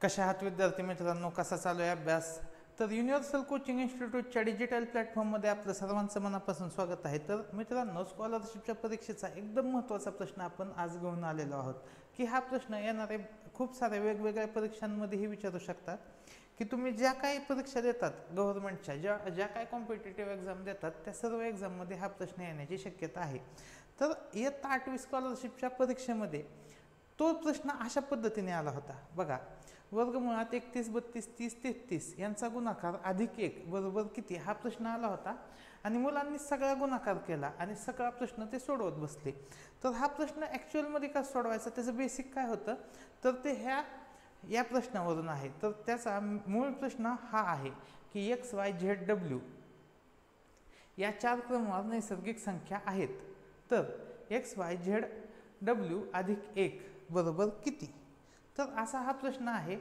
कशा आहात विद्यार्थी मित्रांनो, कसा चालू आहे अभ्यास? तर युनिव्हर्सल कोचिंग इन्स्टिट्यूटच्या डिजिटल प्लॅटफॉर्ममध्ये आपलं सर्वांचं मनापासून स्वागत आहे. तर मित्रांनो, स्कॉलरशिपच्या परीक्षेचा एकदम महत्त्वाचा प्रश्न आपण आज घेऊन आलेलो आहोत की हा प्रश्न येणारे खूप साऱ्या वेगवेगळ्या परीक्षांमध्येही विचारू शकतात की तुम्ही ज्या काही परीक्षा देतात गव्हर्नमेंटच्या, ज्या काही कॉम्पिटेटिव्ह एक्झाम देतात त्या सर्व एक्झाममध्ये हा प्रश्न येण्याची शक्यता आहे. तर इयत्ता 8वी स्कॉलरशिपच्या परीक्षेमध्ये तो प्रश्न अशा पद्धतीने आला होता बघा. वर्गमुळात 31, 32, 30, 33 यांचा गुणाकार अधिक 1 बरोबर किती, हा प्रश्न आला होता आणि मुलांनी सगळा गुणाकार केला आणि सगळा प्रश्न ते सोडवत बसले. तर हा प्रश्न ॲक्च्युअलमध्ये का सोडवायचा, त्याचं बेसिक काय होतं, तर ते या प्रश्नावरून आहे. तर त्याचा मूळ प्रश्न हा आहे की XYZW या 4 क्रमवार नैसर्गिक संख्या आहेत. तर XYZW अधिक 1 बरोबर किती. तर असा हा प्रश्न आहे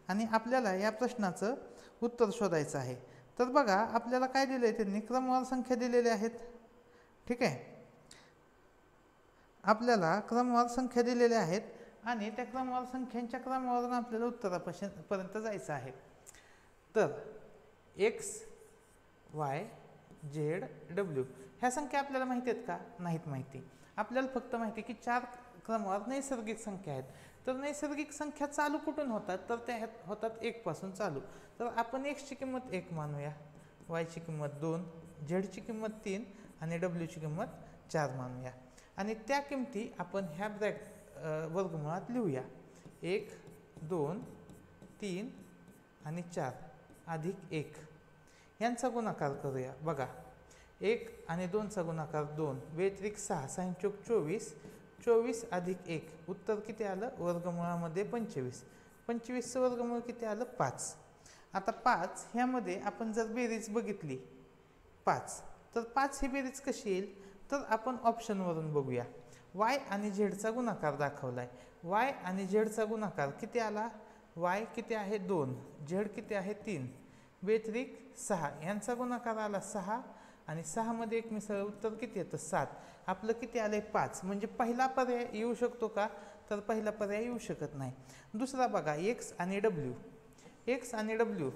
आणि आपल्याला या प्रश्नाचं उत्तर शोधायचं आहे. तर बघा, आपल्याला काय दिलं आहे, त्यांनी क्रमवार संख्या दिलेल्या आहेत. ठीक आहे, आपल्याला क्रमवार संख्या दिलेल्या आहेत आणि त्या क्रमवार संख्यांच्या क्रमावरून आपल्याला उत्तरापर्यंत जायचं आहे. तर XYZW ह्या संख्या आपल्याला माहिती आहेत का? नाहीत माहिती. आपल्याला फक्त माहिती आहे की 4 क्रमवार नैसर्गिक संख्या आहेत. तर नैसर्गिक संख्या चालू कुठून होतात, तर त्या होतात 1 पासून चालू. तर आपण x ची किंमत 1 मानूया, y ची किंमत 2, z ची किंमत 3 आणि w ची किंमत 4 मानूया आणि त्या किमती आपण ह्या वर्गमुळात लिहूया. 1, 2, 3 आणि 4 अधिक 1 यांचा गुणाकार करूया. बघा, 1 आणि 2चा गुणाकार 2, व्यतिरिक्त 6, 6 चौक 24, 24 अधिक 1 उत्तर किती आलं, वर्गमुळामध्ये 25. 25चं वर्गमूळ किती आलं, 5. आता 5 ह्यामध्ये आपण जर बेरीज बघितली 5, तर 5 ही बेरीज कशी येईल, तर आपण ऑप्शनवरून बघूया. y आणि झेडचा गुणाकार दाखवला आहे. y आणि झेडचा गुणाकार किती आला, y किती आहे 2, झेड किती आहे 3, व्यतिरिक्त 6 यांचा गुणाकार आला 6 आणि 6 मध्ये 1 मिसळ, उत्तर किती येतं 7. आपलं किती आलंय 5. म्हणजे पहिला पर्याय येऊ शकतो का, तर पहिला पर्याय येऊ शकत नाही. दुसरा बघा, x आणि w. x आणि w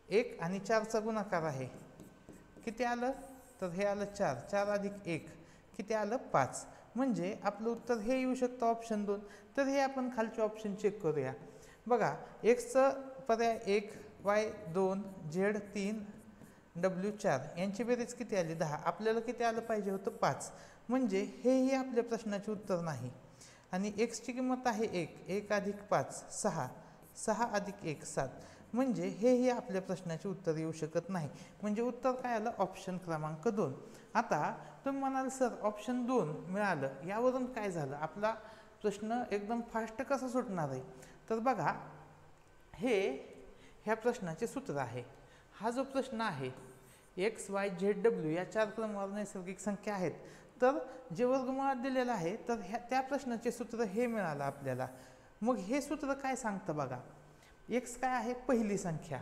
1 आणि 4चा गुणाकार आहे, किती आलं, तर हे आलं 4, 4 अधिक 1 किती आलं 5. म्हणजे आपलं उत्तर हे येऊ शकतं ऑप्शन 2. तर हे आपण खालचे ऑप्शन चेक करूया. बघा, एक्सचं पर्याय 1, y 2, z 3, w 4 यांची बेरीज किती आली 10. आपल्याला किती आलं पाहिजे होतं 5. म्हणजे हेही आपल्या प्रश्नाचे उत्तर नाही. आणि x ची किंमत आहे 1, 1 अधिक 5 6, 6 अधिक 1 7. म्हणजे हेही आपल्या प्रश्नाचे उत्तर येऊ शकत नाही. म्हणजे उत्तर काय आलं, ऑप्शन क्रमांक 2. आता तुम्ही म्हणाल सर ऑप्शन 2 मिळालं, यावरून काय झालं, आपला प्रश्न एकदम फास्ट कसा सुटणार आहे. तर बघा, ह्या प्रश्नाचे सूत्र आहे. हा जो प्रश्न आहे XYZW या 4 क्रमवार नैसर्गिक संख्या आहेत. तर जे वर्गमुळात दिलेलं आहे, तर त्या प्रश्नाचे सूत्र हे मिळालं आपल्याला. मग हे सूत्र काय सांगतं बघा, x काय आहे, पहिली संख्या.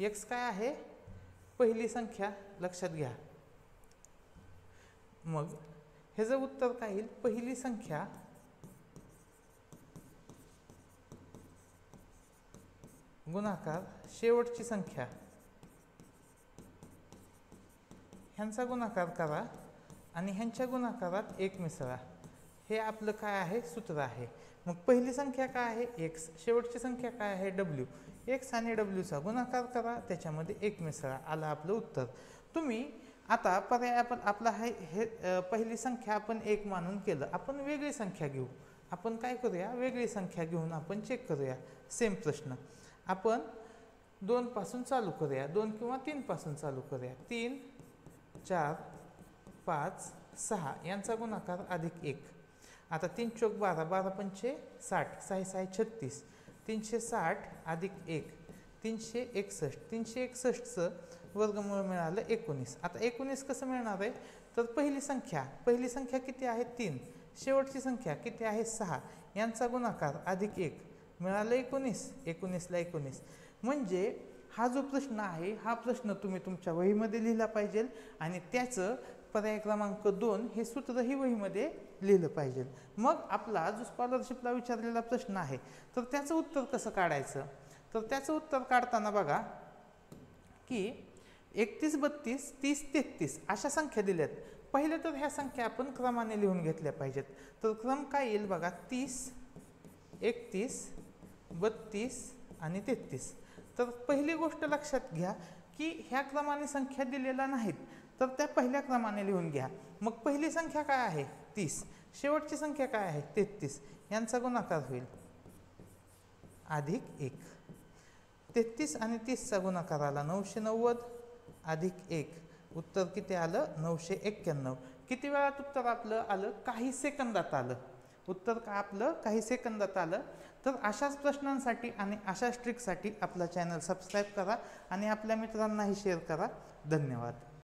x काय आहे, पहिली संख्या, लक्षात घ्या. मग ह्याचं उत्तर काय येईल, पहिली संख्या गुणाकार शेवटची संख्या ह्यांचा गुणाकार करा आणि ह्यांच्या गुणाकारात 1 मिसळा. हे आपलं काय आहे, सूत्र आहे. मग पहिली संख्या काय आहे, x, शेवटची संख्या काय आहे, w. x आणि wचा गुणाकार करा, त्याच्यामध्ये 1 मिसळा, आलं आपलं उत्तर. तुम्ही आता पर्याय आपण आपला हे पहिली संख्या आपण 1 मानून केलं. आपण वेगळी संख्या घेऊ. आपण काय करूया, वेगळी संख्या घेऊन आपण चेक करूया. सेम प्रश्न आपण 2 पासून चालू करूया, 2 किंवा 3 पासून चालू करूया. 3, 4, 5, 6 यांचा गुणाकार अधिक 1. आता 3 चौक 12, 12 पंचे 60, 6 6 36, 360 अधिक 1 361. 361चं वर्गमूळ मिळालं 19. आता 19 कसं मिळणार आहे, तर पहिली संख्या किती आहे 3, शेवटची संख्या किती आहे 6 यांचा गुणाकार अधिक 1 मिळालं 19. 19ला 19. म्हणजे हा जो प्रश्न आहे, हा प्रश्न तुम्ही तुमच्या वहीमध्ये लिहिला पाहिजे आणि त्याचं पर्याय क्रमांक 2 हे सूत्रही वहीमध्ये लिहिलं पाहिजे. मग आपला जो स्कॉलरशिपला विचारलेला प्रश्न आहे तर त्याचं उत्तर कसं काढायचं, तर त्याचं उत्तर काढताना बघा की 31, 32, 30, 33 अशा संख्या दिल्यात. पहिले तर ह्या संख्या आपण क्रमाने लिहून घेतल्या पाहिजेत. तर क्रम काय येईल बघा, 30, 31, 32 आणि 33. तर पहिली गोष्ट लक्षात घ्या की ह्या क्रमाने संख्या दिलेल्या नाहीत तर त्या पहिल्या क्रमाने लिहून घ्या. मग पहिली संख्या काय आहे 30, शेवटची संख्या काय आहे 33, यांचा गुणाकार होईल अधिक 1. 33 आणि 30चा गुणाकार आला 990 अधिक 1, उत्तर किती आलं 991. किती वेळात उत्तर आपलं आलं, काही सेकंदात आलं. उत्तर का आपलं काही सेकंदात आलं. तर अशाच प्रश्नांसाठी आणि अशाच ट्रिकसाठी आपला चॅनल सबस्क्राईब करा आणि आपल्या मित्रांनाही शेअर करा. धन्यवाद.